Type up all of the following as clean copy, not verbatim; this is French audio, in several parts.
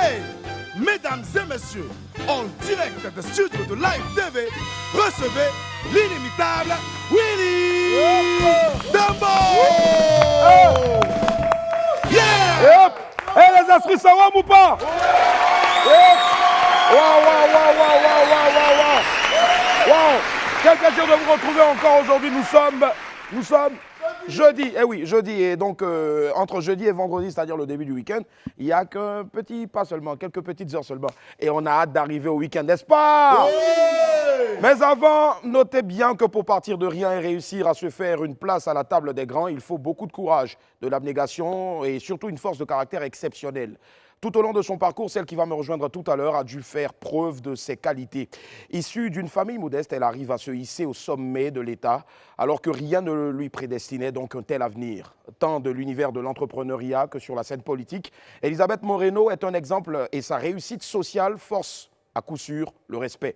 Hey, mesdames et messieurs, en direct de studio de Live TV, recevez l'inimitable Willy Dambo. Yeah! Hey, les esprits, ça va ou pas? Wow! Quel plaisir de vous retrouver encore aujourd'hui. Nous sommes jeudi. Eh oui, jeudi. Et donc, entre jeudi et vendredi, c'est-à-dire le début du week-end, il n'y a qu'un petit pas seulement, quelques petites heures seulement. Et on a hâte d'arriver au week-end, n'est-ce pas? Mais avant, notez bien que pour partir de rien et réussir à se faire une place à la table des grands, il faut beaucoup de courage, de l'abnégation et surtout une force de caractère exceptionnelle. Tout au long de son parcours, celle qui va me rejoindre tout à l'heure a dû faire preuve de ses qualités. Issue d'une famille modeste, elle arrive à se hisser au sommet de l'État, alors que rien ne lui prédestinait donc un tel avenir. Tant de l'univers de l'entrepreneuriat que sur la scène politique, Elisabeth Moreno est un exemple et sa réussite sociale force à coup sûr le respect.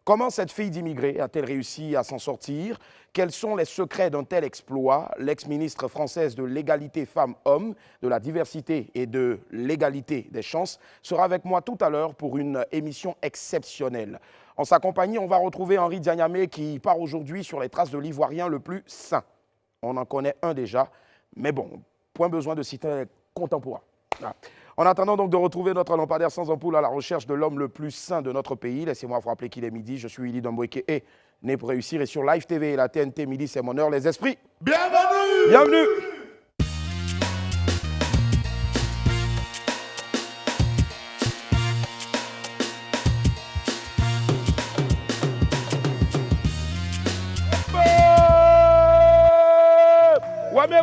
Comment cette fille d'immigrés a-t-elle réussi à s'en sortir? Quels sont les secrets d'un tel exploit? L'ex-ministre française de l'égalité femmes-hommes, de la diversité et de l'égalité des chances sera avec moi tout à l'heure pour une émission exceptionnelle. En sa compagnie, on va retrouver Henri Dianyamé qui part aujourd'hui sur les traces de l'Ivoirien le plus sain. On en connaît un déjà, mais bon, point besoin de citer un contemporain. Voilà. En attendant donc de retrouver notre lampadaire sans ampoule à la recherche de l'homme le plus sain de notre pays, laissez-moi vous rappeler qu'il est midi, je suis Willy Dambo et né pour réussir et sur Live TV et la TNT midi, c'est mon heure, les esprits. Bienvenue! Bienvenue!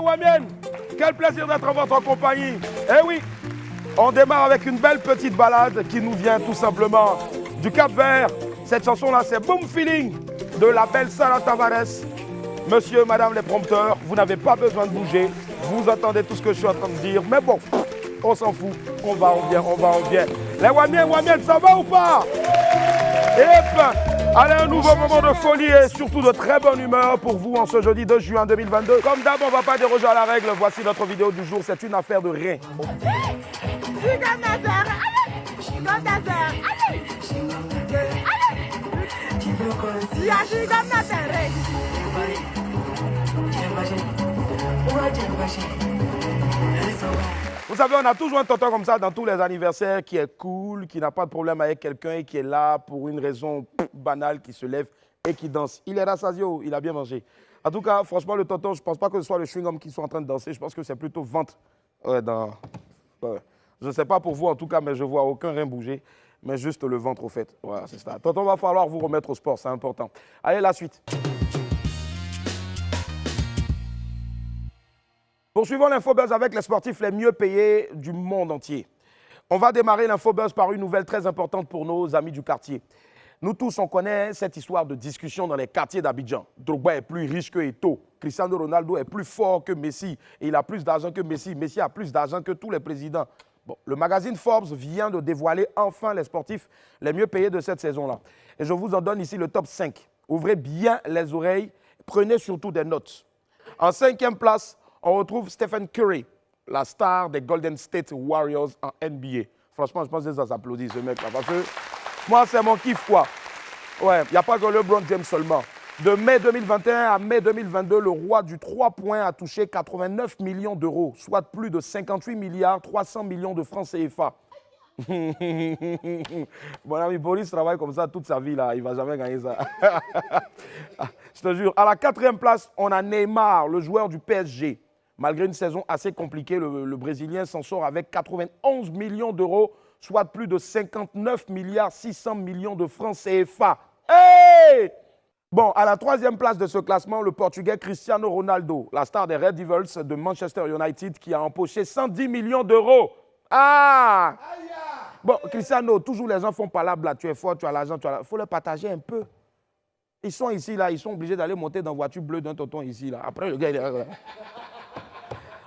Wamien, quel plaisir d'être en votre compagnie. Eh oui! On démarre avec une belle petite balade qui nous vient tout simplement du Cap-Vert. Cette chanson-là, c'est Boom Feeling de la belle Sarah Tavares. Monsieur, madame les prompteurs, vous n'avez pas besoin de bouger. Vous entendez tout ce que je suis en train de dire. Mais bon, on s'en fout. On va, on vient. Les Wamien, ça va ou pas? Allez, un nouveau moment de folie et surtout de très bonne humeur pour vous en ce jeudi 2 juin 2022. Comme d'hab, on ne va pas déroger à la règle. Voici notre vidéo du jour. C'est une affaire de rein. Vous savez, on a toujours un tonton comme ça dans tous les anniversaires qui est cool, qui n'a pas de problème avec quelqu'un et qui est là pour une raison banale, qui se lève et qui danse. Il est rassasié, il a bien mangé. En tout cas, franchement, le tonton, je ne pense pas que ce soit le chewing-gum qui soit en train de danser. Je pense que c'est plutôt ventre. Je ne sais pas pour vous en tout cas, mais je ne vois aucun rein bouger, mais juste le ventre au fait. Voilà, c'est ça. Tonton, va falloir vous remettre au sport, c'est important. Allez, la suite. Poursuivons l'Infobuzz avec les sportifs les mieux payés du monde entier. On va démarrer l'Infobuzz par une nouvelle très importante pour nos amis du quartier. Nous tous, on connaît cette histoire de discussion dans les quartiers d'Abidjan. Drogba est plus riche que Eto'o. Cristiano Ronaldo est plus fort que Messi. Et il a plus d'argent que Messi. Messi a plus d'argent que tous les présidents. Bon, le magazine Forbes vient de dévoiler enfin les sportifs les mieux payés de cette saison-là. Et je vous en donne ici le top 5. Ouvrez bien les oreilles. Prenez surtout des notes. En 5e place, on retrouve Stephen Curry, la star des Golden State Warriors en NBA. Franchement, je pense que ça s'applaudit, ce mec-là. Parce que moi, c'est mon kiff, quoi. Ouais, il n'y a pas que LeBron James seulement. De mai 2021 à mai 2022, le roi du 3 points a touché 89 millions d'euros, soit plus de 58 milliards 300 millions de francs CFA. Mon ami Boris travaille comme ça toute sa vie, là. Il ne va jamais gagner ça. Je te jure. À la 4e place, on a Neymar, le joueur du PSG. Malgré une saison assez compliquée, le Brésilien s'en sort avec 91 millions d'euros, soit plus de 59 milliards 600 millions de francs CFA. Hey! Bon, à la 3e place de ce classement, le Portugais Cristiano Ronaldo, la star des Red Devils de Manchester United, qui a empoché 110 millions d'euros. Ah! Bon, Cristiano, toujours les gens font palabre là, tu es fort, tu as l'argent, il faut le partager un peu. Ils sont ici, là, ils sont obligés d'aller monter dans la voiture bleue d'un tonton ici, là. Après, le gars, il est là.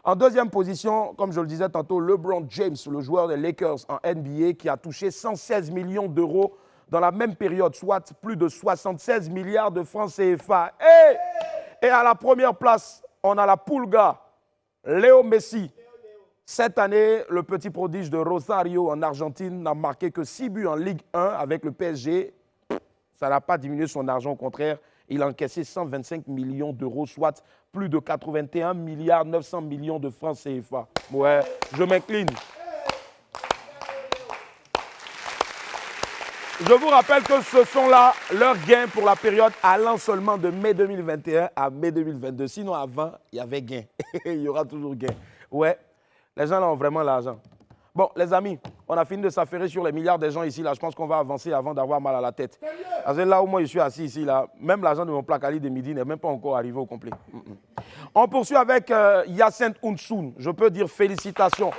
En 2e position, comme je le disais tantôt, LeBron James, le joueur des Lakers en NBA, qui a touché 116 millions d'euros dans la même période, soit plus de 76 milliards de francs CFA. Et à la 1re place, on a la Pulga, Léo Messi. Cette année, le petit prodige de Rosario en Argentine n'a marqué que 6 buts en Ligue 1 avec le PSG. Ça n'a pas diminué son argent, au contraire. Il a encaissé 125 millions d'euros, soit plus de 81 milliards 900 millions de francs CFA. Ouais, je m'incline. Je vous rappelle que ce sont là leurs gains pour la période allant seulement de mai 2021 à mai 2022. Sinon, avant, il y avait gain. Il y aura toujours gain. Ouais, les gens là ont vraiment l'argent. Bon, les amis, on a fini de s'affairer sur les milliards de gens ici. Là, je pense qu'on va avancer avant d'avoir mal à la tête. Parce que là où moi je suis assis ici, là, même l'argent de mon placali de midi n'est même pas encore arrivé au complet. On poursuit avec Hyacinthe Ounsoun. Je peux dire félicitations.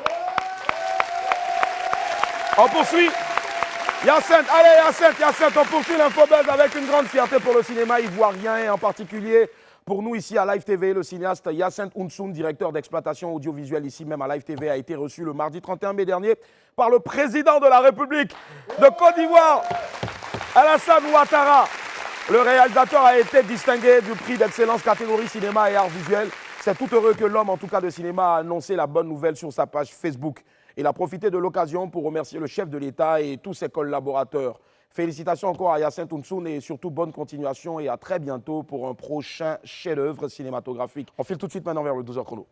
On poursuit. Hyacinthe, allez Hyacinthe, on poursuit l'infobuzz avec une grande fierté pour le cinéma ivoirien et en particulier pour nous ici à Live TV. Le cinéaste Hyacinthe Ounsoun, directeur d'exploitation audiovisuelle ici même à Live TV, a été reçu le mardi 31 mai dernier par le président de la République de Côte d'Ivoire, Alassane Ouattara. Le réalisateur a été distingué du prix d'excellence catégorie cinéma et arts visuels. C'est tout heureux que l'homme en tout cas de cinéma a annoncé la bonne nouvelle sur sa page Facebook. Il a profité de l'occasion pour remercier le chef de l'État et tous ses collaborateurs. Félicitations encore à Hyacinthe Ounsoun et surtout bonne continuation et à très bientôt pour un prochain chef-d'œuvre cinématographique. On file tout de suite maintenant vers le 12h chrono.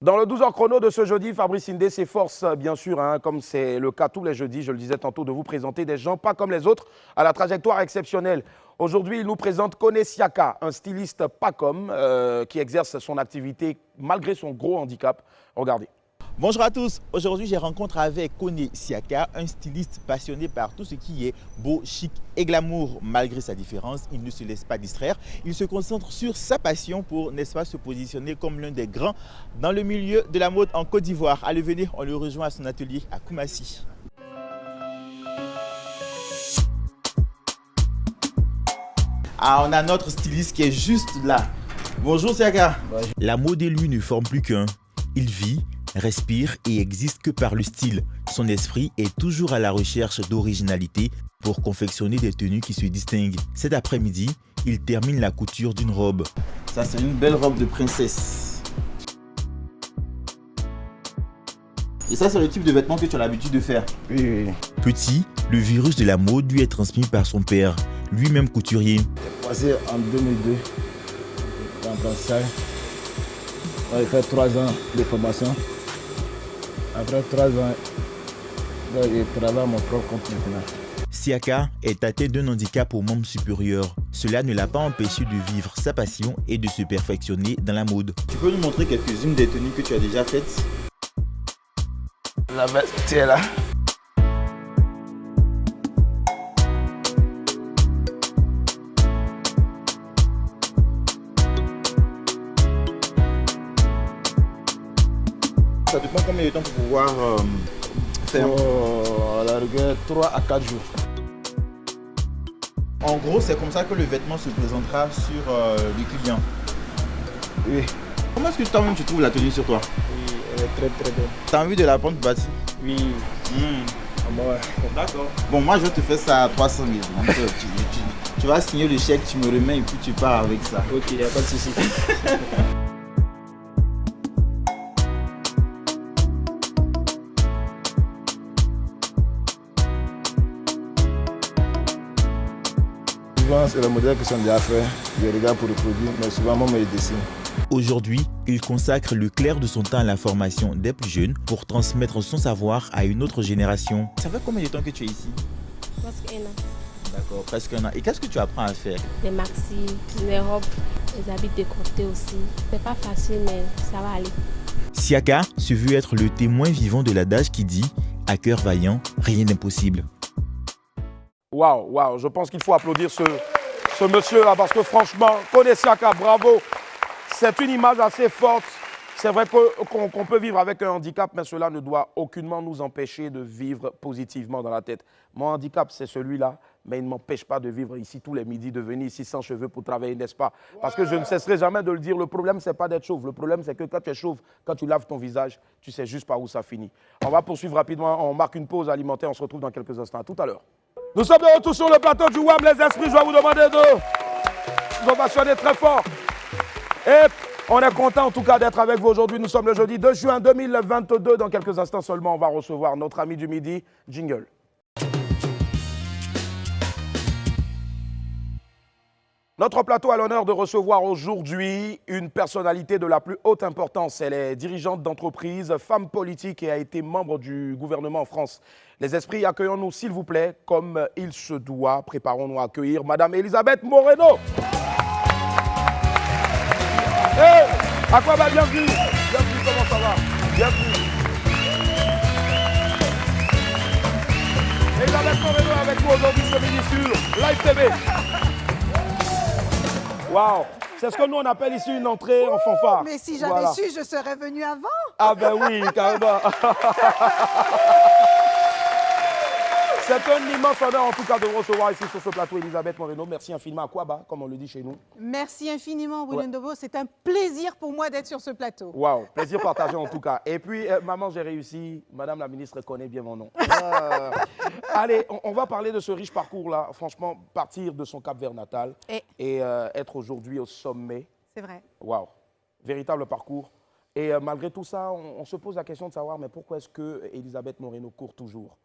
Dans le 12h chrono de ce jeudi, Fabrice Hindé s'efforce bien sûr, comme c'est le cas tous les jeudis, je le disais tantôt, de vous présenter des gens pas comme les autres, à la trajectoire exceptionnelle. Aujourd'hui, il nous présente Kone Siaka, un styliste pas comme, qui exerce son activité malgré son gros handicap. Regardez. Bonjour à tous, aujourd'hui j'ai rencontre avec Kone Siaka, un styliste passionné par tout ce qui est beau, chic et glamour. Malgré sa différence, il ne se laisse pas distraire, il se concentre sur sa passion pour, n'est-ce pas, se positionner comme l'un des grands dans le milieu de la mode en Côte d'Ivoire. Allez, venez, on le rejoint à son atelier à Koumassi. Ah, on a notre styliste qui est juste là. Bonjour Siaka. Bonjour. La mode et lui ne forment plus qu'un. Il vit, respire et existe que par le style. Son esprit est toujours à la recherche d'originalité pour confectionner des tenues qui se distinguent. Cet après-midi, il termine la couture d'une robe. Ça, c'est une belle robe de princesse. Et ça, c'est le type de vêtements que tu as l'habitude de faire. Oui. Petit, le virus de la mode lui est transmis par son père, lui-même couturier. J'ai passé en 2002 en apprentissage. J'ai fait 3 ans de formation. Après 3 ans, je travaille à mon propre compte maintenant. Siaka est atteint d'un handicap aux membres supérieurs. Cela ne l'a pas empêché de vivre sa passion et de se perfectionner dans la mode. Tu peux nous montrer quelques-unes des tenues que tu as déjà faites? La veste, tu es là. Ça te prend combien de temps pour pouvoir faire à la rigueur 3 à 4 jours. En gros, c'est comme ça que le vêtement se présentera sur le client. Oui. Comment est-ce que toi-même tu trouves la tenue sur toi? Oui, elle est très très belle. Tu as envie de la prendre bâtie? Oui. Ouais. D'accord. Bon, moi je te fais ça à 300 000. Donc, tu vas signer le chèque, tu me remets et puis tu pars avec ça. Ok, il n'y a pas de souci. Souvent, c'est le modèle qui sont déjà faits. Je regarde pour le produit, mais souvent, moi, je me dessine. Aujourd'hui, il consacre le clair de son temps à la formation des plus jeunes pour transmettre son savoir à une autre génération. Ça fait combien de temps que tu es ici? Presque 1 an. D'accord, presque 1 an. Et qu'est-ce que tu apprends à faire? Les maxis, les robes, les habits décolletés aussi. C'est pas facile, mais ça va aller. Siaka se veut être le témoin vivant de l'adage qui dit « à cœur vaillant, rien n'est possible ». Waouh, je pense qu'il faut applaudir ce monsieur-là parce que franchement, Kone Siaka, bravo. C'est une image assez forte. C'est vrai qu'on peut vivre avec un handicap, mais cela ne doit aucunement nous empêcher de vivre positivement dans la tête. Mon handicap, c'est celui-là, mais il ne m'empêche pas de vivre ici tous les midis, de venir ici sans cheveux pour travailler, n'est-ce pas? Parce que je ne cesserai jamais de le dire, le problème, ce n'est pas d'être chauve. Le problème, c'est que quand tu es chauve, quand tu laves ton visage, tu sais juste par où ça finit. On va poursuivre rapidement, on marque une pause alimentaire, on se retrouve dans quelques instants. À tout à l'heure. Nous sommes de retour sur le plateau du WAM, les esprits. Je vais vous demander de vous ovationner très fort Et on est content en tout cas d'être avec vous aujourd'hui. Nous sommes le jeudi 2 juin 2022. Dans quelques instants seulement, on va recevoir notre ami du midi, Jingle. Notre plateau a l'honneur de recevoir aujourd'hui une personnalité de la plus haute importance. Elle est dirigeante d'entreprise, femme politique et a été membre du gouvernement en France. Les esprits, accueillons-nous s'il vous plaît comme il se doit. Préparons-nous à accueillir Madame Elisabeth Moreno. Hey, à quoi va bienvenue? Bienvenue, comment ça va? Bienvenue. Elisabeth Moreno avec nous aujourd'hui ce midi sur Live TV. Waouh, c'est ce que nous on appelle ici une entrée en fanfare. Mais si j'avais su, je serais venue avant. Ah ben oui, carrément. C'est un immense honneur en tout cas de vous recevoir ici sur ce plateau, Elisabeth Moreno. Merci infiniment à Kwaba, comme on le dit chez nous. Merci infiniment, William Dobo. C'est un plaisir pour moi d'être sur ce plateau. Waouh, plaisir partagé en tout cas. Et puis, maman, j'ai réussi. Madame la ministre connaît bien mon nom. Allez, on va parler de ce riche parcours-là. Franchement, partir de son Cap-Vert natal et être aujourd'hui au sommet. C'est vrai. Waouh, véritable parcours. Et malgré tout ça, on se pose la question de savoir, mais pourquoi est-ce que Elisabeth Moreno court toujours?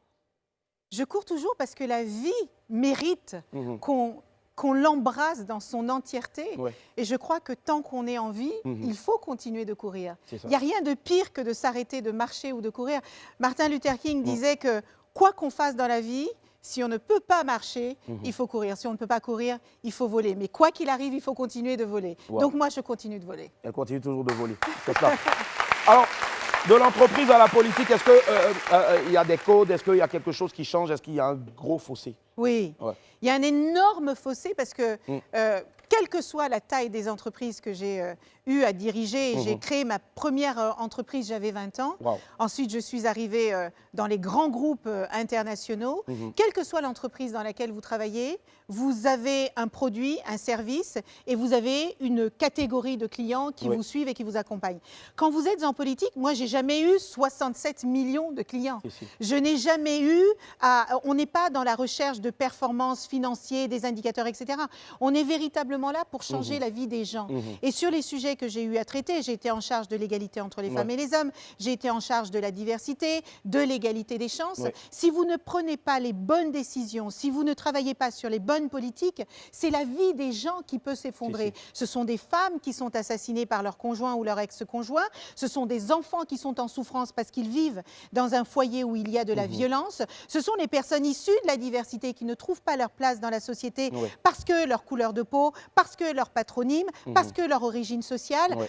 Je cours toujours parce que la vie mérite qu'on l'embrasse dans son entièreté. Ouais. Et je crois que tant qu'on est en vie, il faut continuer de courir. Il n'y a rien de pire que de s'arrêter de marcher ou de courir. Martin Luther King disait que quoi qu'on fasse dans la vie, si on ne peut pas marcher, il faut courir. Si on ne peut pas courir, il faut voler. Mais quoi qu'il arrive, il faut continuer de voler. Wow. Donc moi, je continue de voler. Elle continue toujours de voler. C'est ça. Alors, de l'entreprise à la politique, est-ce qu'il y a des codes? Est-ce qu'il y a quelque chose qui change? Est-ce qu'il y a un gros fossé? Oui, il y a un énorme fossé parce que quelle que soit la taille des entreprises que j'ai eu à diriger, j'ai créé ma première entreprise, j'avais 20 ans. Wow. Ensuite, je suis arrivée dans les grands groupes internationaux. Quelle que soit l'entreprise dans laquelle vous travaillez, vous avez un produit, un service et vous avez une catégorie de clients qui vous suivent et qui vous accompagnent. Quand vous êtes en politique, moi, j'ai jamais eu 67 millions de clients. Je n'ai jamais eu on n'est pas dans la recherche de performances financières, des indicateurs, etc. On est véritablement là pour changer la vie des gens. Et sur les sujets que j'ai eu à traiter, j'ai été en charge de l'égalité entre les femmes et les hommes, j'ai été en charge de la diversité, de l'égalité des chances. Si vous ne prenez pas les bonnes décisions, si vous ne travaillez pas sur les bonnes politiques, c'est la vie des gens qui peut s'effondrer. Ce sont des femmes qui sont assassinées par leur conjoint ou leur ex-conjoint, ce sont des enfants qui sont en souffrance parce qu'ils vivent dans un foyer où il y a de la violence, ce sont les personnes issues de la diversité qui ne trouvent pas leur place dans la société parce que leur couleur de peau, parce que leur patronyme, parce que leur origine sociale,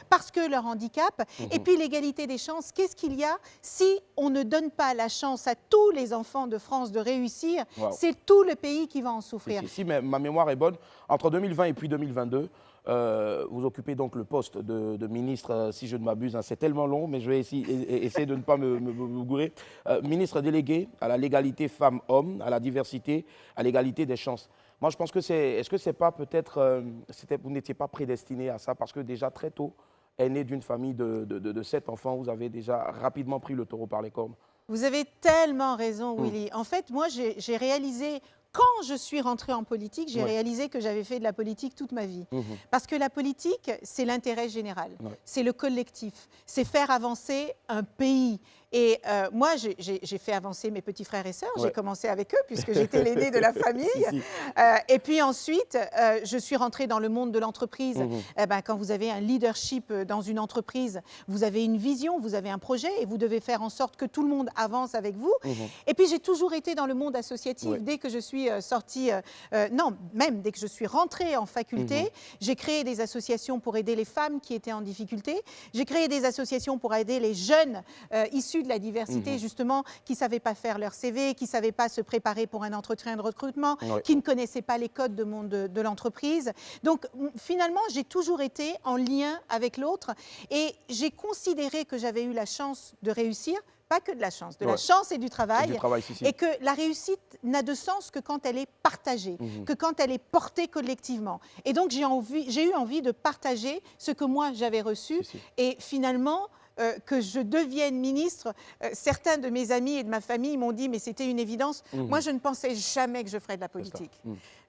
parce que leur handicap. Et puis l'égalité des chances, qu'est-ce qu'il y a si on ne donne pas la chance à tous les enfants de France de réussir? C'est tout le pays qui va en souffrir. Si ma mémoire est bonne, entre 2020 et puis 2022, vous occupez donc le poste de ministre, si je ne m'abuse, c'est tellement long, mais je vais essayer de ne pas me gourer. Ministre délégué à la légalité femmes-hommes, à la diversité, à l'égalité des chances. Moi, je pense que est-ce que c'est pas peut-être, vous n'étiez pas prédestiné à ça, parce que déjà très tôt, aîné d'une famille de 7 enfants, vous avez déjà rapidement pris le taureau par les cornes. Vous avez tellement raison, Willy. En fait, moi, j'ai réalisé, quand je suis rentrée en politique, j'ai réalisé que j'avais fait de la politique toute ma vie. Parce que la politique, c'est l'intérêt général, c'est le collectif, c'est faire avancer un pays. Et moi, j'ai fait avancer mes petits frères et sœurs. J'ai commencé avec eux puisque j'étais l'aînée de la famille. Et puis ensuite, je suis rentrée dans le monde de l'entreprise. Quand vous avez un leadership dans une entreprise, vous avez une vision, vous avez un projet et vous devez faire en sorte que tout le monde avance avec vous. Et puis, j'ai toujours été dans le monde associatif. Dès que je suis sortie, même dès que je suis rentrée en faculté, j'ai créé des associations pour aider les femmes qui étaient en difficulté. J'ai créé des associations pour aider les jeunes issus de la diversité, justement, qui ne savaient pas faire leur CV, qui ne savaient pas se préparer pour un entretien de recrutement, qui ne connaissaient pas les codes de l'entreprise. Donc, finalement, j'ai toujours été en lien avec l'autre et j'ai considéré que j'avais eu la chance de réussir, pas que de la chance, de la chance et du travail, et que la réussite n'a de sens que quand elle est partagée, que quand elle est portée collectivement. Et donc, j'ai eu envie de partager ce que moi, j'avais reçu et finalement, que je devienne ministre, certains de mes amis et de ma famille m'ont dit mais c'était une évidence. Moi, je ne pensais jamais que je ferais de la politique.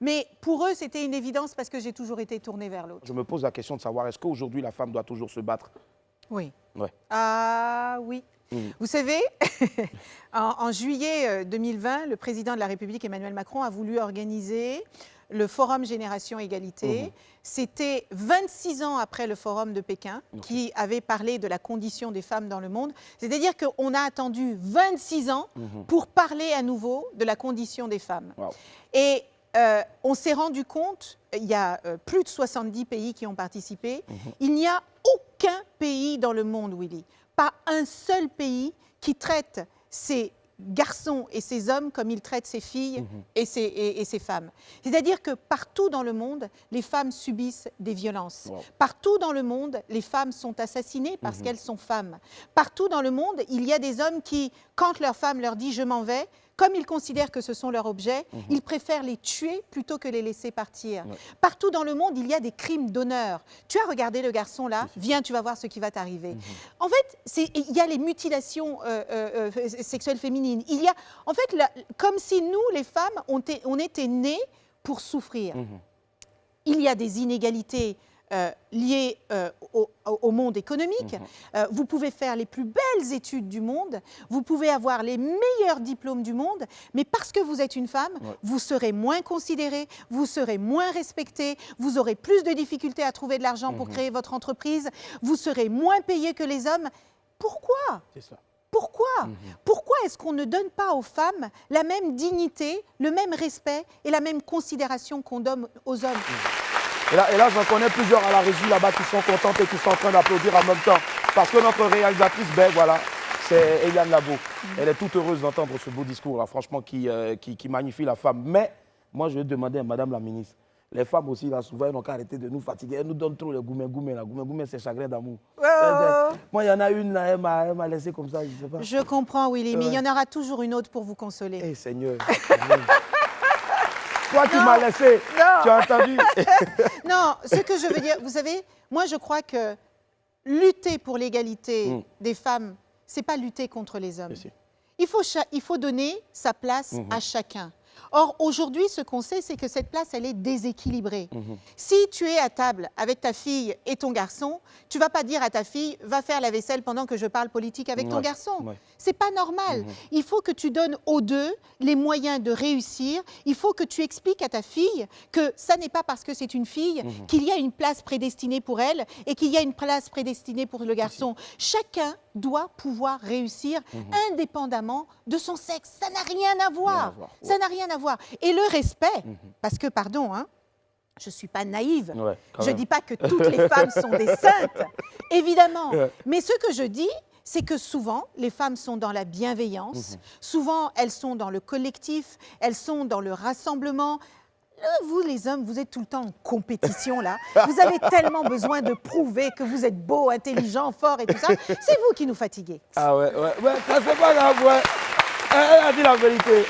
Mais pour eux, c'était une évidence parce que j'ai toujours été tournée vers l'autre. Je me pose la question de savoir, est-ce qu'aujourd'hui, la femme doit toujours se battre? Oui. Ouais. Ah oui. Vous savez, en juillet 2020, le président de la République, Emmanuel Macron, a voulu organiser le Forum Génération Égalité. C'était 26 ans après le Forum de Pékin, qui avait parlé de la condition des femmes dans le monde. C'est-à-dire qu'on a attendu 26 ans pour parler à nouveau de la condition des femmes. Wow. Et on s'est rendu compte, il y a plus de 70 pays qui ont participé, il n'y a aucun pays dans le monde, Willy, pas un seul pays qui traite ces garçons et ces hommes comme ils traitent ces filles et ces femmes. C'est-à-dire que partout dans le monde, les femmes subissent des violences. Wow. Partout dans le monde, les femmes sont assassinées parce qu'elles sont femmes. Partout dans le monde, il y a des hommes qui, quand leur femme leur dit « je m'en vais », comme ils considèrent que ce sont leurs objets, ils préfèrent les tuer plutôt que les laisser partir. Partout dans le monde, il y a des crimes d'honneur. Tu as regardé le garçon là, viens, tu vas voir ce qui va t'arriver. En fait, il y a les mutilations sexuelles féminines. Il y a, en fait, comme si nous, les femmes, on était nées pour souffrir. Il y a des inégalités liées au monde économique. Vous pouvez faire les plus belles études du monde, vous pouvez avoir les meilleurs diplômes du monde, mais parce que vous êtes une femme, vous serez moins considérée, vous serez moins respectée, vous aurez plus de difficultés à trouver de l'argent pour créer votre entreprise, vous serez moins payée que les hommes. Pourquoi ? C'est ça. Pourquoi Pourquoi est-ce qu'on ne donne pas aux femmes la même dignité, le même respect et la même considération qu'on donne aux hommes? Et là j'en connais plusieurs à la régie là-bas qui sont contentes et qui sont en train d'applaudir en même temps. Parce que notre réalisatrice, ben voilà, c'est Eliane Labo. Elle est toute heureuse d'entendre ce beau discours là, franchement, qui magnifie la femme. Mais moi, je vais demander à Madame la ministre, les femmes aussi, là, souvent, elles n'ont qu'à arrêter de nous fatiguer. Elles nous donnent trop le goumé-goumé. Goumé-goumé, c'est chagrin d'amour. Moi, il y en a une, là, elle m'a laissé comme ça, je ne sais pas. Je comprends, Willy, mais il y en aura toujours une autre pour vous consoler. Eh, Seigneur. Toi, tu m'as laissé. Non. Tu as entendu? Non, ce que je veux dire, vous savez, moi, je crois que lutter pour l'égalité des femmes, ce n'est pas lutter contre les hommes. Il faut donner sa place à chacun. Or, aujourd'hui, ce qu'on sait, c'est que cette place, elle est déséquilibrée. Si tu es à table avec ta fille et ton garçon, tu ne vas pas dire à ta fille, va faire la vaisselle pendant que je parle politique avec ton garçon. Ce n'est pas normal. Il faut que tu donnes aux deux les moyens de réussir. Il faut que tu expliques à ta fille que ça n'est pas parce que c'est une fille qu'il y a une place prédestinée pour elle et qu'il y a une place prédestinée pour le garçon. Chacun doit pouvoir réussir indépendamment de son sexe. Ça n'a rien à voir. Ça n'a rien à voir. Et le respect, parce que, pardon, hein, je ne suis pas naïve, je ne dis pas que toutes les femmes sont des saintes, évidemment. Mais ce que je dis, c'est que souvent, les femmes sont dans la bienveillance, souvent, elles sont dans le collectif, elles sont dans le rassemblement. Vous, les hommes, vous êtes tout le temps en compétition, là. Vous avez tellement besoin de prouver que vous êtes beau, intelligent, fort et tout ça. C'est vous qui nous fatiguez. Ah ouais, ça c'est pas grave, ouais. Elle a dit la vérité.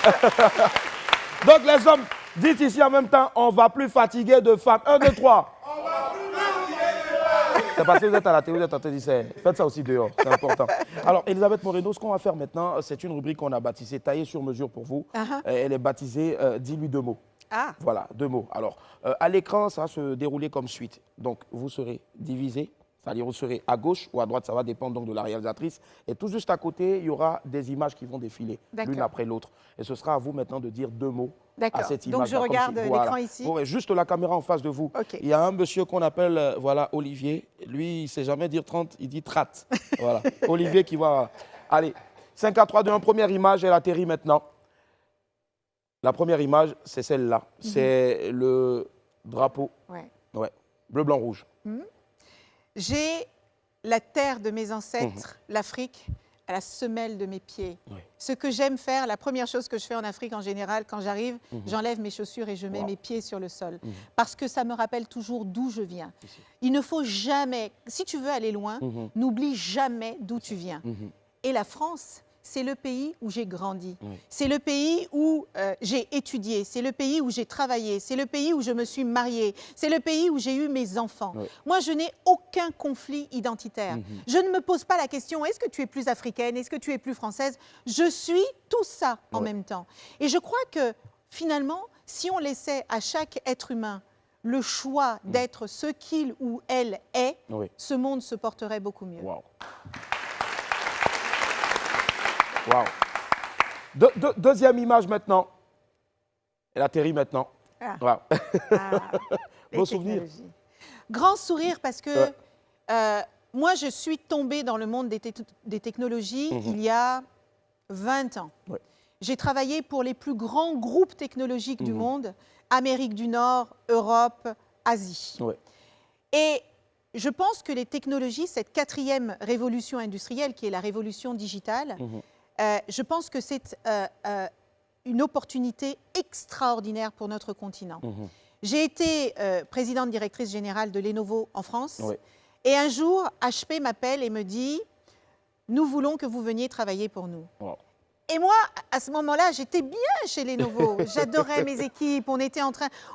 Donc, les hommes, dites ici en même temps, on va plus fatiguer de femmes. 1, 2, 3. On va plus fatiguer de femmes. C'est parce que vous êtes à la télé, vous êtes en train de dire, faites ça aussi dehors, c'est important. Alors, Elisabeth Moreno, ce qu'on va faire maintenant, c'est une rubrique qu'on a baptisée, taillée sur mesure pour vous. Elle est baptisée, dis-lui 2 mots. Ah. Voilà, 2 mots. Alors, à l'écran, ça va se dérouler comme suite. Donc, vous serez divisé, c'est-à-dire vous serez à gauche ou à droite, ça va dépendre donc de la réalisatrice. Et tout juste à côté, il y aura des images qui vont défiler, l'une après l'autre. Et ce sera à vous maintenant de dire 2 mots à cette image. Donc, je regarde l'écran ici. Bon, juste la caméra en face de vous. Il y a un monsieur qu'on appelle voilà, Olivier. Lui, il ne sait jamais dire 30, il dit 30. Voilà, Olivier qui va... Allez, 5, 4, 3, 2, 1, première image, elle atterrit maintenant. La première image, c'est celle-là. C'est le drapeau. Bleu, blanc, rouge. J'ai la terre de mes ancêtres, l'Afrique, à la semelle de mes pieds. Ce que j'aime faire, la première chose que je fais en Afrique en général, quand j'arrive, j'enlève mes chaussures et je mets mes pieds sur le sol. Parce que ça me rappelle toujours d'où je viens. Il ne faut jamais, si tu veux aller loin, n'oublie jamais d'où tu viens. Et la France, c'est le pays où j'ai grandi. C'est le pays où j'ai étudié. C'est le pays où j'ai travaillé. C'est le pays où je me suis mariée. C'est le pays où j'ai eu mes enfants. Moi, je n'ai aucun conflit identitaire. Je ne me pose pas la question, est-ce que tu es plus africaine? Est-ce que tu es plus française? Je suis tout ça en même temps. Et je crois que finalement, si on laissait à chaque être humain le choix d'être ce qu'il ou elle est, ce monde se porterait beaucoup mieux. Wow. Deuxième image maintenant. Elle atterrit maintenant. Wow. Beau souvenir. Grand sourire parce que moi, je suis tombée dans le monde des technologies il y a 20 ans. J'ai travaillé pour les plus grands groupes technologiques du monde, Amérique du Nord, Europe, Asie. Et je pense que les technologies, cette quatrième révolution industrielle qui est la révolution digitale, je pense que c'est une opportunité extraordinaire pour notre continent. J'ai été présidente directrice générale de Lenovo en France. Et un jour, HP m'appelle et me dit « Nous voulons que vous veniez travailler pour nous ». Et moi, à ce moment-là, j'étais bien chez Lenovo. J'adorais mes équipes,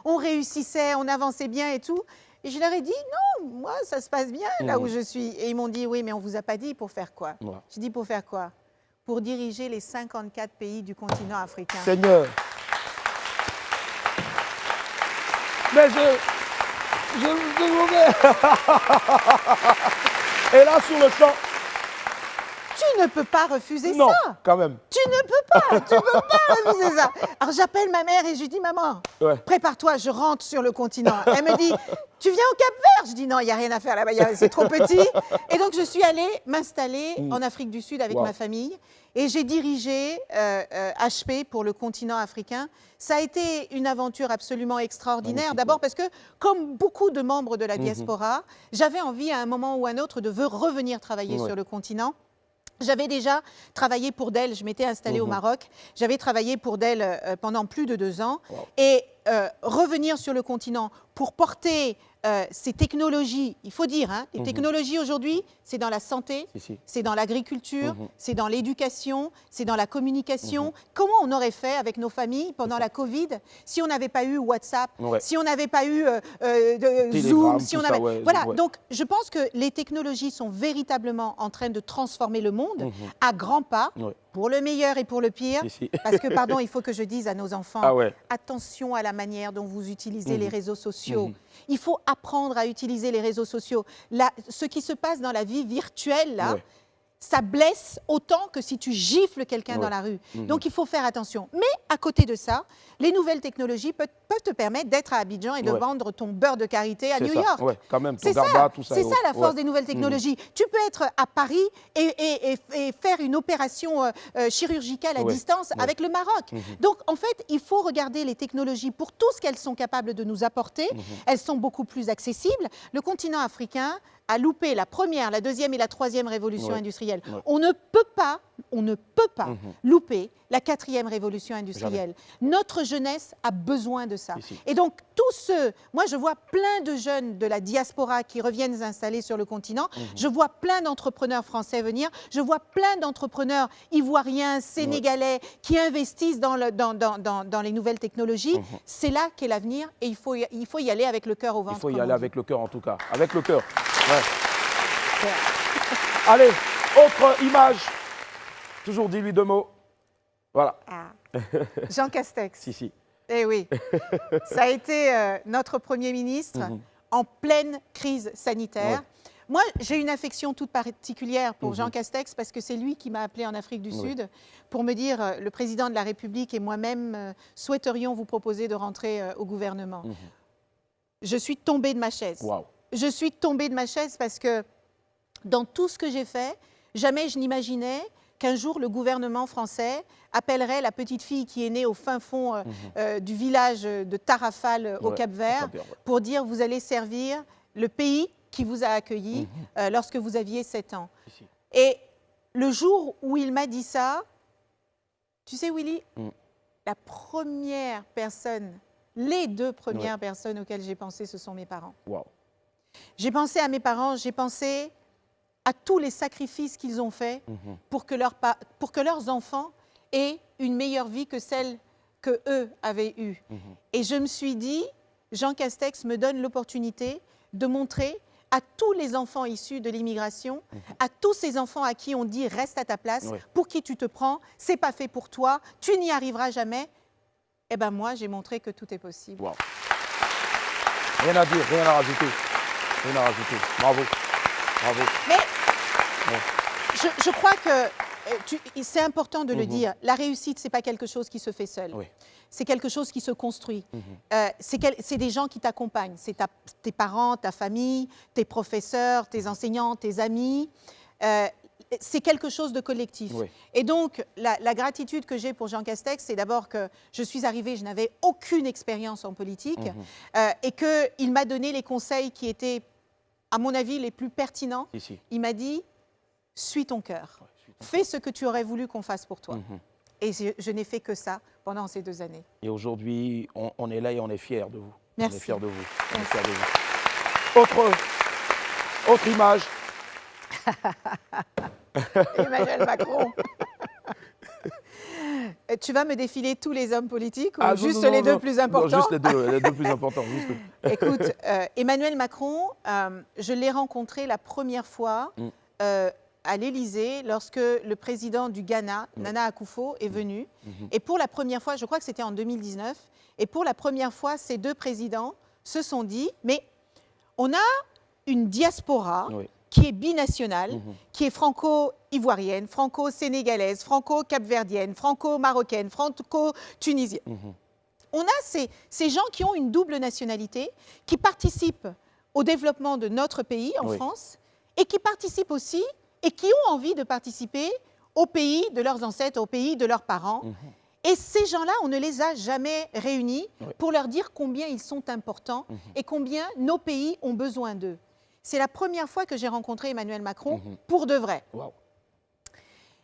on réussissait, on avançait bien et tout. Et je leur ai dit, non, moi, ça se passe bien là où je suis. Et ils m'ont dit, oui, mais on ne vous a pas dit pour faire quoi? J'ai dit, pour faire quoi? Pour diriger les 54 pays du continent africain. Seigneur. Mais je vous Et là, sur le champ. Tu ne peux pas refuser non, ça. Quand même. Tu ne peux pas, tu ne peux pas refuser ça. Alors j'appelle ma mère et je lui dis, maman, prépare-toi, je rentre sur le continent. Elle me dit, tu viens au Cap-Vert? Je dis, non, il n'y a rien à faire là-bas, c'est trop petit. Et donc je suis allée m'installer en Afrique du Sud avec ma famille et j'ai dirigé HP pour le continent africain. Ça a été une aventure absolument extraordinaire. D'abord parce que, comme beaucoup de membres de la diaspora, j'avais envie à un moment ou à un autre de revenir travailler sur le continent. J'avais déjà travaillé pour Dell, je m'étais installée au Maroc, j'avais travaillé pour Dell pendant plus de 2 ans. Et revenir sur le continent pour porter ces technologies, il faut dire, hein, les technologies aujourd'hui, c'est dans la santé, c'est dans l'agriculture, c'est dans l'éducation, c'est dans la communication. Comment on aurait fait avec nos familles pendant la Covid si on n'avait pas eu WhatsApp, si on n'avait pas eu Zoom, si on avait... Voilà, donc je pense que les technologies sont véritablement en train de transformer le monde à grands pas, pour le meilleur et pour le pire. Parce que, pardon, il faut que je dise à nos enfants, attention à la manière dont vous utilisez les réseaux sociaux. Il faut apprendre à utiliser les réseaux sociaux. Là, ce qui se passe dans la vie virtuelle, là, ça blesse autant que si tu gifles quelqu'un dans la rue. Donc, il faut faire attention. Mais à côté de ça, les nouvelles technologies peuvent te permettre d'être à Abidjan et de vendre ton beurre de karité à New York. Quand même, c'est ça, c'est ça la force des nouvelles technologies. Tu peux être à Paris et faire une opération chirurgicale à distance avec le Maroc. Donc, en fait, il faut regarder les technologies pour tout ce qu'elles sont capables de nous apporter. Elles sont beaucoup plus accessibles. Le continent africain a loupé la première, la deuxième et la troisième révolution industrielle. On ne peut pas louper la quatrième révolution industrielle. Notre jeunesse a besoin de ça. Et donc, tous ceux... Moi, je vois plein de jeunes de la diaspora qui reviennent s'installer sur le continent. Je vois plein d'entrepreneurs français venir. Je vois plein d'entrepreneurs ivoiriens, sénégalais qui investissent dans les nouvelles technologies. C'est là qu'est l'avenir et il faut y aller avec le cœur au ventre. Il faut y aller avec le cœur, en tout cas. Avec le cœur. Allez, autre image. Toujours dis-lui 2 mots. Voilà. Jean Castex. Si. Eh oui. Ça a été notre Premier ministre en pleine crise sanitaire. Moi, j'ai une affection toute particulière pour Jean Castex parce que c'est lui qui m'a appelé en Afrique du Sud pour me dire le président de la République et moi-même souhaiterions vous proposer de rentrer au gouvernement. Je suis tombée de ma chaise. Je suis tombée de ma chaise parce que dans tout ce que j'ai fait, jamais je n'imaginais qu'un jour le gouvernement français appellerait la petite fille qui est née au fin fond du village de Tarrafal au Cap-Vert pour dire vous allez servir le pays qui vous a accueilli lorsque vous aviez 7 ans. Et le jour où il m'a dit ça, tu sais Willy, la première personne, les 2 premières personnes auxquelles j'ai pensé, ce sont mes parents. J'ai pensé à mes parents, j'ai pensé à tous les sacrifices qu'ils ont faits pour que leurs enfants aient une meilleure vie que celle qu'eux avaient eue. Et je me suis dit, Jean Castex me donne l'opportunité de montrer à tous les enfants issus de l'immigration, à tous ces enfants à qui on dit « reste à ta place pour qui tu te prends, c'est pas fait pour toi, tu n'y arriveras jamais ». Eh bien moi, j'ai montré que tout est possible. Wow. Rien à dire, rien à rajouter. Rien à rajouter. Bravo. Bravo. Mais je crois que c'est important de le dire. La réussite, ce n'est pas quelque chose qui se fait seul. Oui. C'est quelque chose qui se construit. C'est des gens qui t'accompagnent. C'est tes parents, ta famille, tes professeurs, tes enseignants, tes amis. C'est quelque chose de collectif. Oui. Et donc, la gratitude que j'ai pour Jean Castex, c'est d'abord que je suis arrivée, je n'avais aucune expérience en politique, et qu'il m'a donné les conseils qui étaient, à mon avis, les plus pertinents. Ici. Il m'a dit, suis ton cœur. Ouais, fais ce que tu aurais voulu qu'on fasse pour toi. Et je n'ai fait que ça pendant ces 2 années. Et aujourd'hui, on est là et on est fiers de vous. Merci. On est fiers de vous. On est fiers de vous. Autre image. Emmanuel Macron. Tu vas me défiler tous les hommes politiques ou juste les deux plus importants? Non, juste les deux plus importants. Juste. Écoute, Emmanuel Macron, je l'ai rencontré la première fois à l'Élysée lorsque le président du Ghana, Nana Akufo, est venu. Et pour la première fois, je crois que c'était en 2019, et pour la première fois, ces deux présidents se sont dit, mais on a une diaspora qui est binationale, qui est franco-ivoirienne, franco-sénégalaise, franco-capverdienne, franco-marocaine, franco-tunisienne. On a ces gens qui ont une double nationalité, qui participent au développement de notre pays, en France, et qui participent aussi, et qui ont envie de participer au pays de leurs ancêtres, au pays de leurs parents. Et ces gens-là, on ne les a jamais réunis pour leur dire combien ils sont importants et combien nos pays ont besoin d'eux. C'est la première fois que j'ai rencontré Emmanuel Macron pour de vrai. Wow.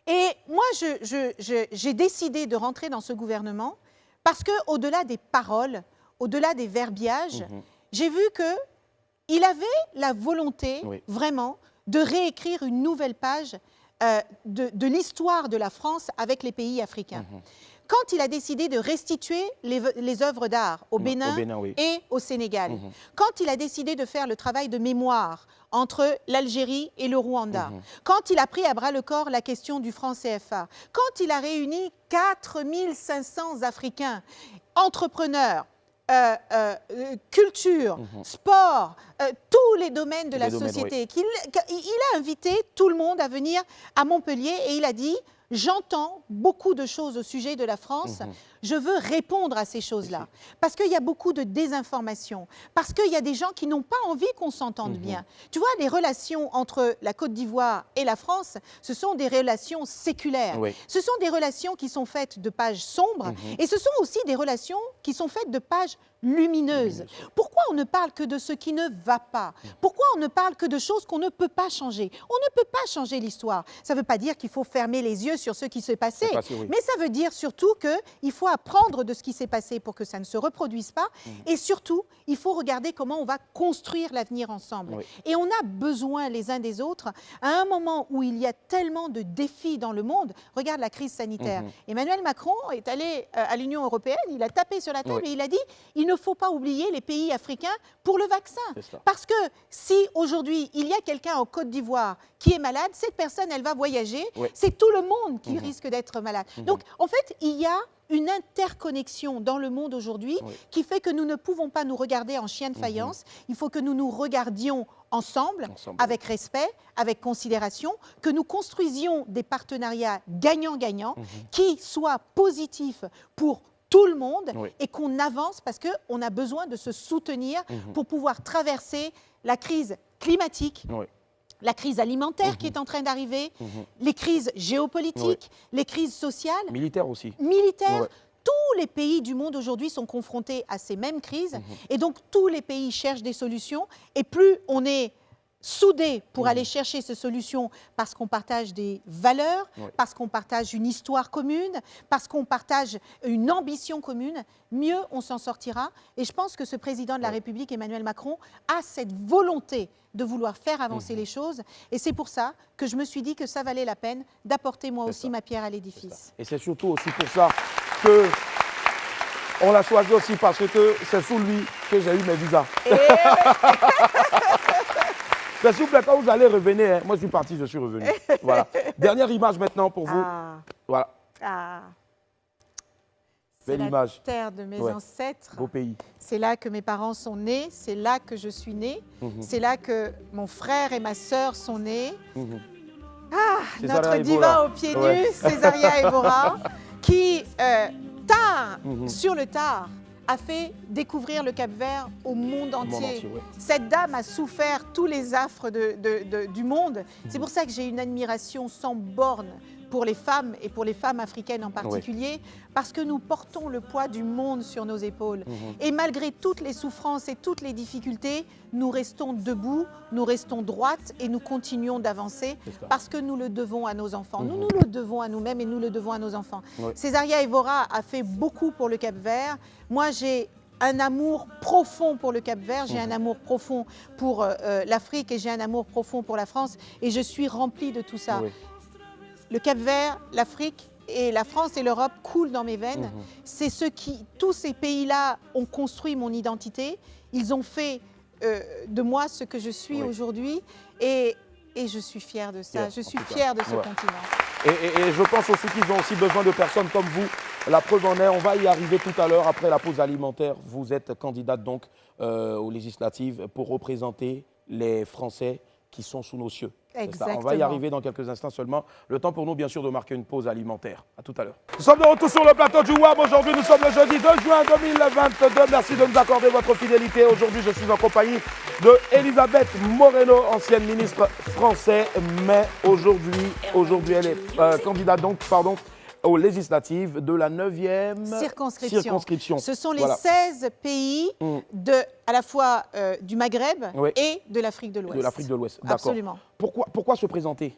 Et moi, j'ai décidé de rentrer dans ce gouvernement parce qu'au-delà des paroles, au-delà des verbiages, j'ai vu qu'il avait la volonté vraiment de réécrire une nouvelle page de l'histoire de la France avec les pays africains. Quand il a décidé de restituer les œuvres d'art au Bénin, et au Sénégal, quand il a décidé de faire le travail de mémoire entre l'Algérie et le Rwanda, quand il a pris à bras-le-corps la question du franc CFA, quand il a réuni 4500 Africains, entrepreneurs, culture, sport, tous les domaines de la société, il a invité tout le monde à venir à Montpellier et il a dit « J'entends beaucoup de choses au sujet de la France, je veux répondre à ces choses-là. » Parce qu'il y a beaucoup de désinformation, parce qu'il y a des gens qui n'ont pas envie qu'on s'entende bien. Tu vois, les relations entre la Côte d'Ivoire et la France, ce sont des relations séculaires. Ce sont des relations qui sont faites de pages sombres et ce sont aussi des relations qui sont faites de pages lumineuses. Pourquoi on ne parle que de ce qui ne va pas? Pourquoi on ne parle que de choses qu'on ne peut pas changer? On ne peut pas changer l'histoire. Ça ne veut pas dire qu'il faut fermer les yeux sur ce qui s'est passé, mais ça veut dire surtout qu'il faut apprendre de ce qui s'est passé pour que ça ne se reproduise pas et surtout, il faut regarder comment on va construire l'avenir ensemble. Et on a besoin les uns des autres à un moment où il y a tellement de défis dans le monde. Regarde la crise sanitaire. Emmanuel Macron est allé à l'Union européenne, il a tapé sur la table et il a dit il ne faut pas oublier les pays africains pour le vaccin. Parce que si aujourd'hui, il y a quelqu'un en Côte d'Ivoire qui est malade, cette personne, elle va voyager. C'est tout le monde qui risque d'être malade. Donc, en fait, il y a une interconnexion dans le monde aujourd'hui qui fait que nous ne pouvons pas nous regarder en chien de faïence. Il faut que nous nous regardions ensemble, avec respect, avec considération, que nous construisions des partenariats gagnant-gagnant qui soient positifs pour tout le monde et qu'on avance parce qu'on a besoin de se soutenir pour pouvoir traverser la crise climatique, la crise alimentaire qui est en train d'arriver, les crises géopolitiques, les crises sociales. Militaires aussi. Militaires. Tous les pays du monde aujourd'hui sont confrontés à ces mêmes crises et donc tous les pays cherchent des solutions et plus on est soudés pour aller chercher ces solutions parce qu'on partage des valeurs, parce qu'on partage une histoire commune, parce qu'on partage une ambition commune, mieux on s'en sortira. Et je pense que ce président de la République, Emmanuel Macron, a cette volonté de vouloir faire avancer les choses. Et c'est pour ça que je me suis dit que ça valait la peine d'apporter moi aussi ma pierre à l'édifice. Et c'est surtout aussi pour ça que on l'a choisi aussi, parce que c'est sous lui que j'ai eu mes visas. Mais s'il vous plaît, quand vous allez revenir, hein, moi je suis parti, je suis revenu. Voilà. Dernière image maintenant pour vous. Voilà. Belle image. C'est la terre de mes ancêtres. Beau pays. C'est là que mes parents sont nés, c'est là que je suis née, c'est là que mon frère et ma sœur sont nés. Notre diva aux pieds nus, Césaria Evora, qui, tard, sur le tard, a fait découvrir le Cap-Vert au monde entier. Cette dame a souffert tous les affres du monde. C'est pour ça que j'ai une admiration sans borne pour les femmes et pour les femmes africaines en particulier, parce que nous portons le poids du monde sur nos épaules. Et malgré toutes les souffrances et toutes les difficultés, nous restons debout, nous restons droites et nous continuons d'avancer parce que nous le devons à nos enfants. Nous nous le devons à nous-mêmes et nous le devons à nos enfants. Césaria Evora a fait beaucoup pour le Cap-Vert. Moi, j'ai un amour profond pour le Cap-Vert, j'ai un amour profond pour l'Afrique et j'ai un amour profond pour la France et je suis remplie de tout ça. Le Cap-Vert, l'Afrique et la France et l'Europe coulent dans mes veines. C'est tous ces pays-là ont construit mon identité. Ils ont fait de moi ce que je suis aujourd'hui et je suis fière de ça. Je suis fière de ce continent. Et je pense aussi qu'ils ont aussi besoin de personnes comme vous. La preuve en est, on va y arriver tout à l'heure après la pause alimentaire. Vous êtes candidate donc aux législatives pour représenter les Français qui sont sous nos cieux. On va y arriver dans quelques instants seulement. Le temps pour nous, bien sûr, de marquer une pause alimentaire. À tout à l'heure. Nous sommes de retour sur le plateau du WAM. Aujourd'hui, nous sommes le jeudi 2 juin 2022. Merci de nous accorder votre fidélité. Aujourd'hui, je suis en compagnie de Elisabeth Moreno, ancienne ministre française. Mais aujourd'hui, elle est candidate donc, aux législatives de la 9e circonscription. Ce sont les 16 pays à la fois du Maghreb et de l'Afrique de l'Ouest. De l'Afrique de l'Ouest, d'accord. Absolument. Pourquoi se présenter?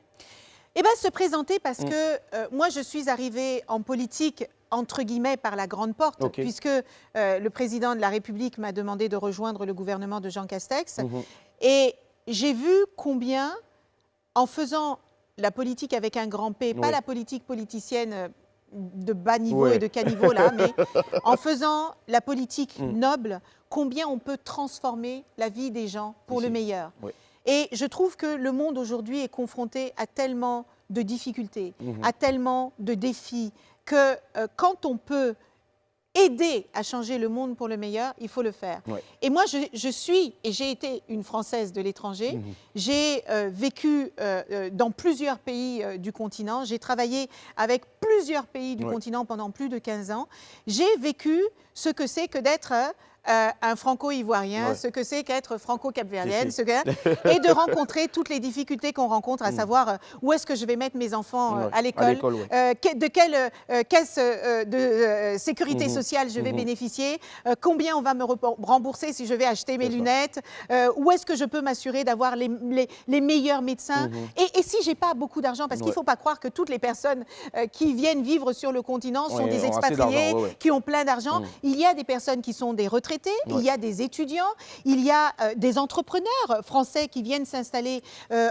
Eh bien, se présenter parce que moi, je suis arrivée en politique entre guillemets par la grande porte, puisque le président de la République m'a demandé de rejoindre le gouvernement de Jean Castex. Et j'ai vu combien, en faisant la politique avec un grand P, pas la politique politicienne de bas niveau et de caniveau là, mais en faisant la politique noble, combien on peut transformer la vie des gens pour le meilleur. Et je trouve que le monde aujourd'hui est confronté à tellement de difficultés, à tellement de défis, que quand on peut aider à changer le monde pour le meilleur, il faut le faire. Et moi, je suis, et j'ai été une Française de l'étranger, j'ai vécu dans plusieurs pays du continent, j'ai travaillé avec plusieurs pays du continent pendant plus de 15 ans, j'ai vécu ce que c'est que d'être un franco-ivoirien, ce que c'est qu'être franco-capverdienne, et de rencontrer toutes les difficultés qu'on rencontre, à savoir où est-ce que je vais mettre mes enfants à l'école, de quelle caisse de sécurité sociale je vais bénéficier, combien on va me rembourser si je vais acheter mes lunettes, où est-ce que je peux m'assurer d'avoir les meilleurs médecins, et si je n'ai pas beaucoup d'argent, parce qu'il ne faut pas croire que toutes les personnes qui viennent vivre sur le continent sont des expatriés, qui ont plein d'argent. Il y a des personnes qui sont des retraités, il y a des étudiants, il y a des entrepreneurs français qui viennent s'installer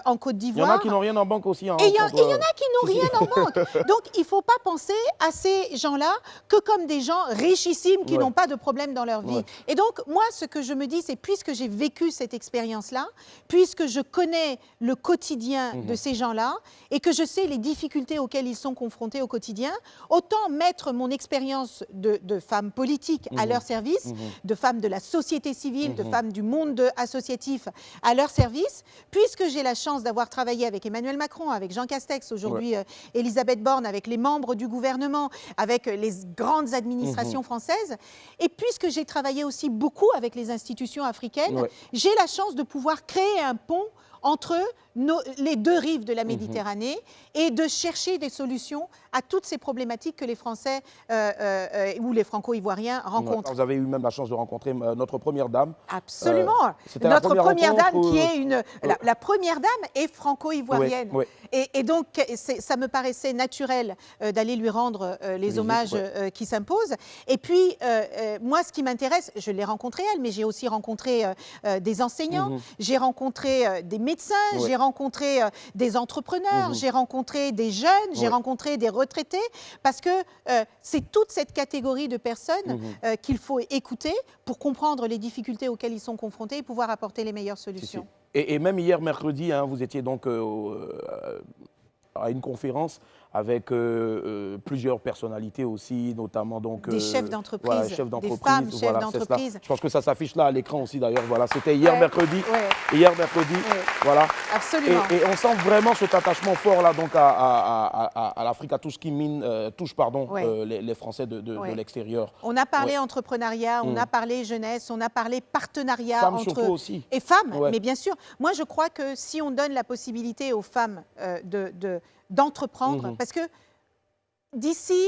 en Côte d'Ivoire. Il y en a qui n'ont rien en banque aussi. Hein, et il y en a qui n'ont rien en banque. Donc, il ne faut pas penser à ces gens-là que comme des gens richissimes qui n'ont pas de problème dans leur vie. Et donc, moi, ce que je me dis, c'est puisque j'ai vécu cette expérience-là, puisque je connais le quotidien de ces gens-là et que je sais les difficultés auxquelles ils sont confrontés au quotidien, autant mettre mon expérience de femme politique à leur service, de femmes de la société civile, de femmes du monde associatif à leur service, puisque j'ai la chance d'avoir travaillé avec Emmanuel Macron, avec Jean Castex, aujourd'hui Elisabeth Borne, avec les membres du gouvernement, avec les grandes administrations françaises, et puisque j'ai travaillé aussi beaucoup avec les institutions africaines, j'ai la chance de pouvoir créer un pont entre les deux rives de la Méditerranée et de chercher des solutions à toutes ces problématiques que les Français ou les Franco-Ivoiriens rencontrent. Vous avez eu même la chance de rencontrer notre première dame. Absolument. Notre première dame qui est la première dame est franco-ivoirienne. Oui, oui. Et donc, ça me paraissait naturel d'aller lui rendre les hommages qui s'imposent. Et puis, moi, ce qui m'intéresse, je l'ai rencontrée elle, mais j'ai aussi rencontré des enseignants, j'ai rencontré des médecins, j'ai rencontré des entrepreneurs, j'ai rencontré des jeunes, j'ai rencontré des retraités, parce que c'est toute cette catégorie de personnes qu'il faut écouter pour comprendre les difficultés auxquelles ils sont confrontés et pouvoir apporter les meilleures solutions. Et même hier, mercredi, vous étiez donc à une conférence avec plusieurs personnalités aussi, notamment donc des chefs d'entreprise, voilà, chefs des femmes chefs d'entreprise. Je pense que ça s'affiche là à l'écran aussi d'ailleurs. Voilà, c'était hier mercredi. Hier mercredi, voilà. Absolument. Et on sent vraiment cet attachement fort là donc à l'Afrique, à tout ce qui touche les Français de l'extérieur. On a parlé entrepreneuriat, on a parlé jeunesse, on a parlé partenariat femmes entre surtout aussi. Et femmes, mais bien sûr. Moi, je crois que si on donne la possibilité aux femmes d'entreprendre, parce que d'ici,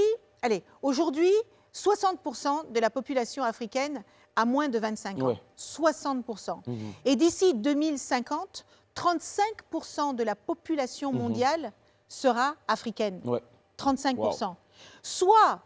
aujourd'hui, 60% de la population africaine a moins de 25 ans. 60%. Et d'ici 2050, 35% de la population mondiale sera africaine. 35%. Soit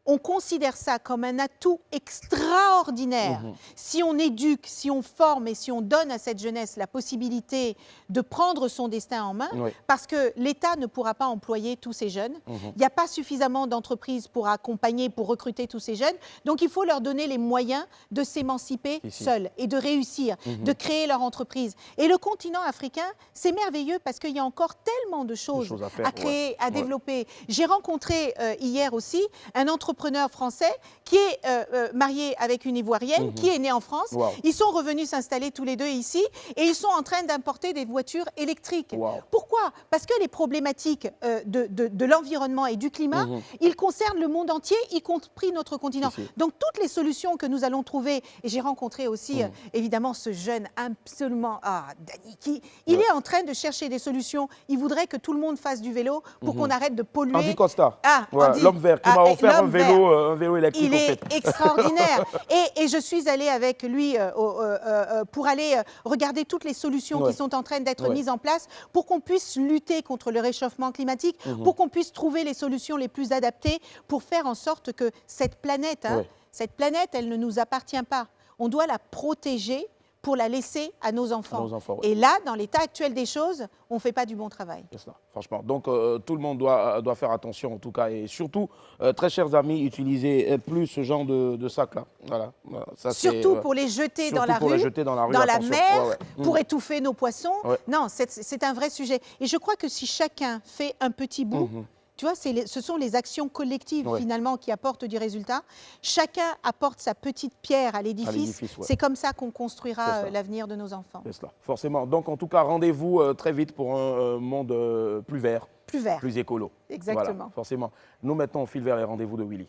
on considère ça comme un atout extraordinaire. Si on éduque, si on forme et si on donne à cette jeunesse la possibilité de prendre son destin en main, parce que l'État ne pourra pas employer tous ces jeunes. Il n'y a pas suffisamment d'entreprises pour accompagner, pour recruter tous ces jeunes. Donc, il faut leur donner les moyens de s'émanciper seuls et de réussir, de créer leur entreprise. Et le continent africain, c'est merveilleux parce qu'il y a encore tellement de choses à créer, à développer. J'ai rencontré hier aussi un entrepreneur français qui est marié avec une Ivoirienne, qui est née en France. Ils sont revenus s'installer tous les deux ici et ils sont en train d'importer des voitures électriques. Pourquoi? Parce que les problématiques de l'environnement et du climat, ils concernent le monde entier, y compris notre continent. Donc toutes les solutions que nous allons trouver, et j'ai rencontré aussi évidemment ce jeune absolument, Dani, il est en train de chercher des solutions. Il voudrait que tout le monde fasse du vélo pour qu'on arrête de polluer. Andy Costa, l'homme vert, qui m'a offert un vélo électrique. Il est extraordinaire. Et je suis allée avec lui pour aller regarder toutes les solutions qui sont en train d'être mises en place pour qu'on puisse lutter contre le réchauffement climatique, pour qu'on puisse trouver les solutions les plus adaptées pour faire en sorte que cette planète, elle ne nous appartient pas. On doit la protéger pour la laisser à nos enfants. Et là, dans l'état actuel des choses, on ne fait pas du bon travail. Franchement. Donc, tout le monde doit faire attention, en tout cas. Et surtout, très chers amis, utilisez plus ce genre de sacs-là. Voilà. Ça, surtout pour les jeter dans la rue, dans la mer, pour étouffer nos poissons. Non, c'est un vrai sujet. Et je crois que si chacun fait un petit bout, tu vois, ce sont les actions collectives finalement qui apportent du résultat. Chacun apporte sa petite pierre à l'édifice. C'est comme ça qu'on construira l'avenir de nos enfants. C'est cela, forcément. Donc en tout cas, rendez-vous très vite pour un monde plus vert, plus écolo. Exactement. Voilà, forcément. Nous mettons au fil vers les rendez-vous de Willy.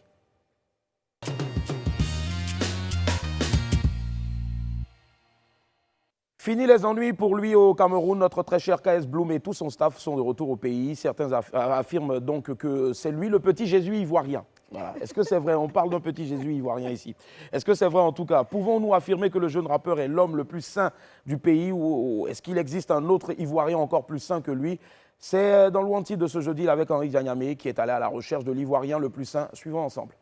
Fini les ennuis pour lui au Cameroun. Notre très cher KS Bloom et tout son staff sont de retour au pays. Certains affirment donc que c'est lui le petit Jésus ivoirien. Voilà. Est-ce que c'est vrai? On parle d'un petit Jésus ivoirien ici. Est-ce que c'est vrai en tout cas? Pouvons-nous affirmer que le jeune rappeur est l'homme le plus sain du pays ou est-ce qu'il existe un autre Ivoirien encore plus sain que lui? C'est dans le Wanted de ce jeudi avec Henri Dianyamé qui est allé à la recherche de l'Ivoirien le plus sain. Suivons ensemble.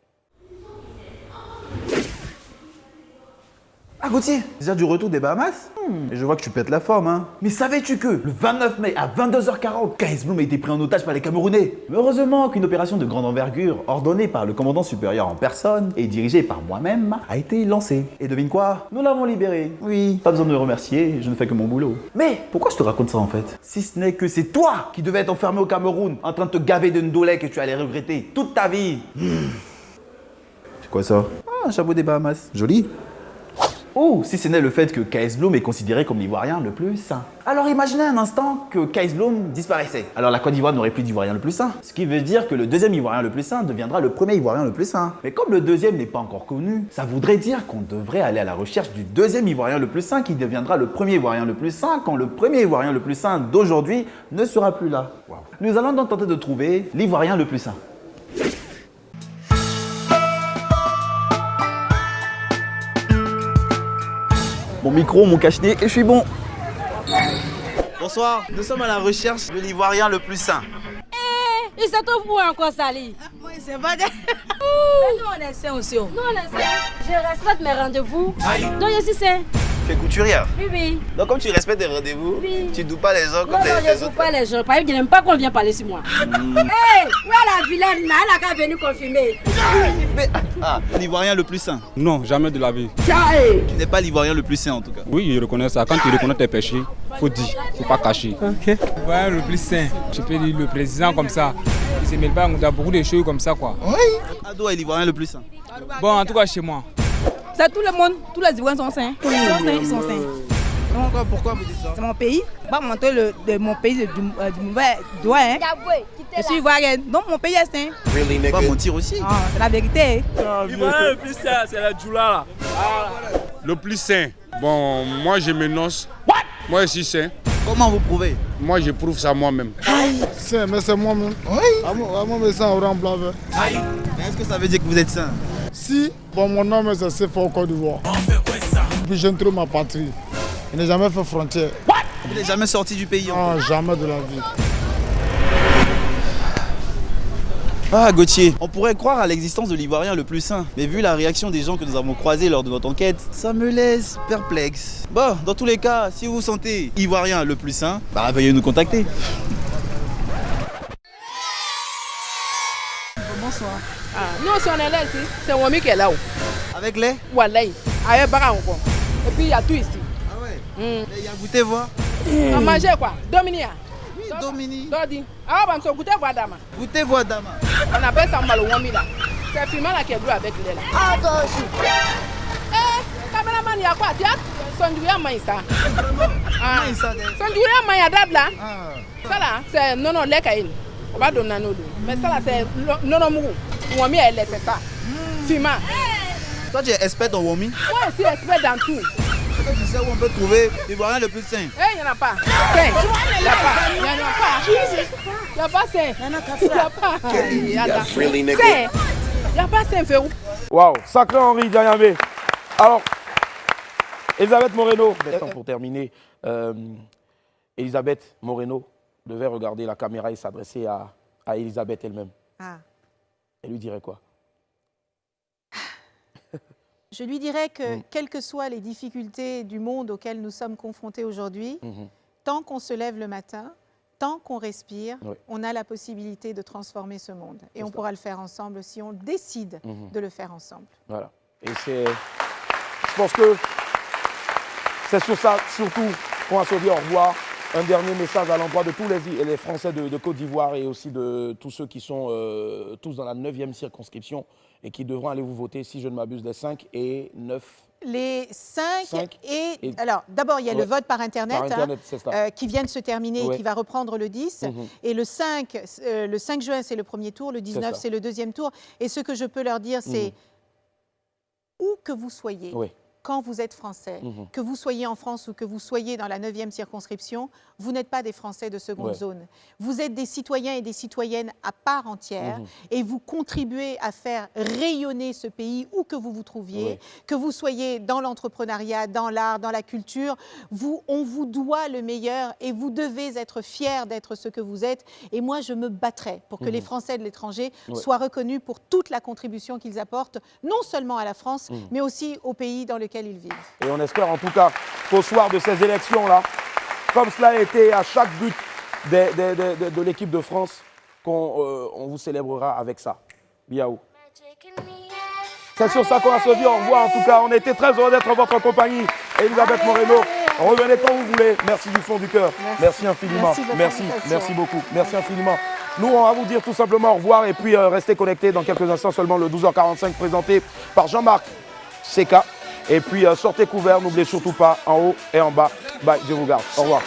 Ah Gauthier, c'est-à-dire du retour des Bahamas Et je vois que tu pètes la forme, hein. Mais savais-tu que le 29 mai à 22h40, KS Bloom a été pris en otage par les Camerounais? Mais heureusement qu'une opération de grande envergure, ordonnée par le commandant supérieur en personne et dirigée par moi-même, a été lancée. Et devine quoi? Nous l'avons libéré. Oui, pas besoin de me remercier, je ne fais que mon boulot. Mais pourquoi je te raconte ça en fait? Si ce n'est que c'est toi qui devais être enfermé au Cameroun, en train de te gaver de ndolé que tu allais regretter toute ta vie. C'est quoi ça? Ah, un chapeau des Bahamas. Joli. Ou si ce n'est le fait que KS Bloom est considéré comme l'Ivoirien le plus sain. Alors imaginez un instant que KS Bloom disparaissait. Alors la Côte d'Ivoire n'aurait plus d'Ivoirien le plus sain. Ce qui veut dire que le deuxième Ivoirien le plus sain deviendra le premier Ivoirien le plus sain. Mais comme le deuxième n'est pas encore connu, ça voudrait dire qu'on devrait aller à la recherche du deuxième Ivoirien le plus sain qui deviendra le premier Ivoirien le plus sain quand le premier Ivoirien le plus sain d'aujourd'hui ne sera plus là. Wow. Nous allons donc tenter de trouver l'Ivoirien le plus sain. Mon micro, mon cache-nez et je suis bon. Bonsoir, nous sommes à la recherche de l'Ivoirien le plus sain. Il se trouve où encore, Sali? Oui, c'est pas de... Nous, on est sains aussi. Nous, on est sains. Je respecte mes rendez-vous. Donc, je suis sain. Tu es couturière? Oui, oui. Donc, comme tu respectes tes rendez-vous, oui. Tu ne doues pas les gens comme non, les autres? Non, je ne doue pas les gens. Parce qu'ils n'aiment pas qu'on vienne parler sur moi. Hé, où est la vilaine là? Elle n'a qu'à venir confirmer. L'Ivoirien le plus sain? Non, jamais de la vie. Tu n'es pas l'Ivoirien le plus sain en tout cas? Oui, je reconnais ça. Quand tu reconnais tes péchés, faut dire, faut pas cacher. Ok. L'Ivoirien le plus sain, je peux dire le président comme ça. Il se mêle pas dans beaucoup de choses comme ça quoi. Oui. Ado est l'Ivoirien le plus sain? Bon, en tout cas chez moi. C'est tout le monde, tous les Ivoiriens sont sains. Ils sont sains. Donc, pourquoi vous dites ça? C'est mon pays. Pas montrer de mon pays du mauvais doigt. Hein. Je suis ivoirienne, donc mon pays est sain. Really, pas mentir aussi. Ah, c'est la vérité. L'Ivoirien le plus sain, c'est la Djoula là. Le plus sain. Bon, moi je m'énonce. Moi je suis sain. Comment vous prouvez? Moi je prouve ça moi-même. Sain, mais c'est moi-même. Oui. Moi, mais ça, orange blanc. Mais est-ce que ça veut dire que vous êtes sain? Si, bon, mon nom c'est Sefa Côte d'Ivoire. Puis j'entre ma patrie. Il n'a jamais fait frontière. Il n'est jamais sorti du pays? Non, jamais de la vie. Ah Gauthier, on pourrait croire à l'existence de l'Ivoirien le plus sain, mais vu la réaction des gens que nous avons croisés lors de notre enquête, ça me laisse perplexe. Bon, dans tous les cas, si vous vous sentez Ivoirien le plus sain, bah veuillez nous contacter. Bonsoir. Ah, nous aussi on est là ici, c'est Wami qui est là-haut. Avec les? Wallahi, avec Bara encore. Et puis il y a tout ici. Ah ouais? Il y a goûté voir? On mangeait quoi? Dominia. Oui, Domini. Dodi. Ah, on va goûter voir Dama. Goûter voir Dama. On appelle ça Malo Wami là. C'est Fima là qui est bleu avec lui là. Ah, toi aussi. Eh, caméraman, il y a quoi? Tu as son douillet à maïsa. Ah, son douillet à maïsa là. Ça là, c'est non, les caïns. On va donner un autre. Mais ça là, c'est non, mourou. Wami, elle est ça. Fima. Toi, tu es expert en Wami? Moi aussi, expert dans tout. Tu sais où on peut trouver l'Ivoirien le plus sain? Eh, il n'y en a pas. Il n'y en a pas. Il n'y en a pas. Il n'y a pas sain. Il n'y en a pas. Il n'y a pas sain, Ferrou. Waouh, sacré Henri Dianyamé. Alors, Elisabeth Moreno, pour terminer, Elisabeth Moreno devait regarder la caméra et s'adresser à Elisabeth elle-même. Ah. Elle lui dirait quoi? Je lui dirais que, quelles que soient les difficultés du monde auxquelles nous sommes confrontés aujourd'hui, tant qu'on se lève le matin, tant qu'on respire, on a la possibilité de transformer ce monde. Et on pourra le faire ensemble si on décide de le faire ensemble. Voilà. Et c'est... Je pense que c'est sur ça, surtout, qu'on va se dire au revoir. Un dernier message à l'endroit de tous les Français de Côte d'Ivoire et aussi de tous ceux qui sont tous dans la 9e circonscription et qui devront aller vous voter, si je ne m'abuse, les 5 et 9. Les 5 et... Alors, d'abord, il y a le vote par Internet, qui vient de se terminer et qui va reprendre le 10. Et le 5 juin, c'est le premier tour. Le 19, c'est le deuxième tour. Et ce que je peux leur dire, c'est où que vous soyez, quand vous êtes Français, que vous soyez en France ou que vous soyez dans la 9e circonscription, vous n'êtes pas des Français de seconde zone. Vous êtes des citoyens et des citoyennes à part entière et vous contribuez à faire rayonner ce pays où que vous vous trouviez, que vous soyez dans l'entrepreneuriat, dans l'art, dans la culture. On vous doit le meilleur et vous devez être fiers d'être ce que vous êtes. Et moi, je me battrai pour que les Français de l'étranger soient reconnus pour toute la contribution qu'ils apportent, non seulement à la France, mais aussi au pays dans lequel ils vivent. Et on espère en tout cas qu'au soir de ces élections-là, comme cela a été à chaque but de l'équipe de France, qu'on vous célébrera avec ça. Biaou. C'est sur ça qu'on va se dire au revoir. En tout cas, on était très heureux d'être en votre compagnie. Elisabeth Moreno, revenez quand vous voulez. Merci du fond du cœur. Merci infiniment. Merci beaucoup. Merci infiniment. Nous, on va vous dire tout simplement au revoir et puis restez connectés dans quelques instants, seulement le 12h45 présenté par Jean-Marc Seka. Et puis sortez couverts, n'oubliez surtout pas, en haut et en bas. Bye, Dieu vous garde. Au revoir.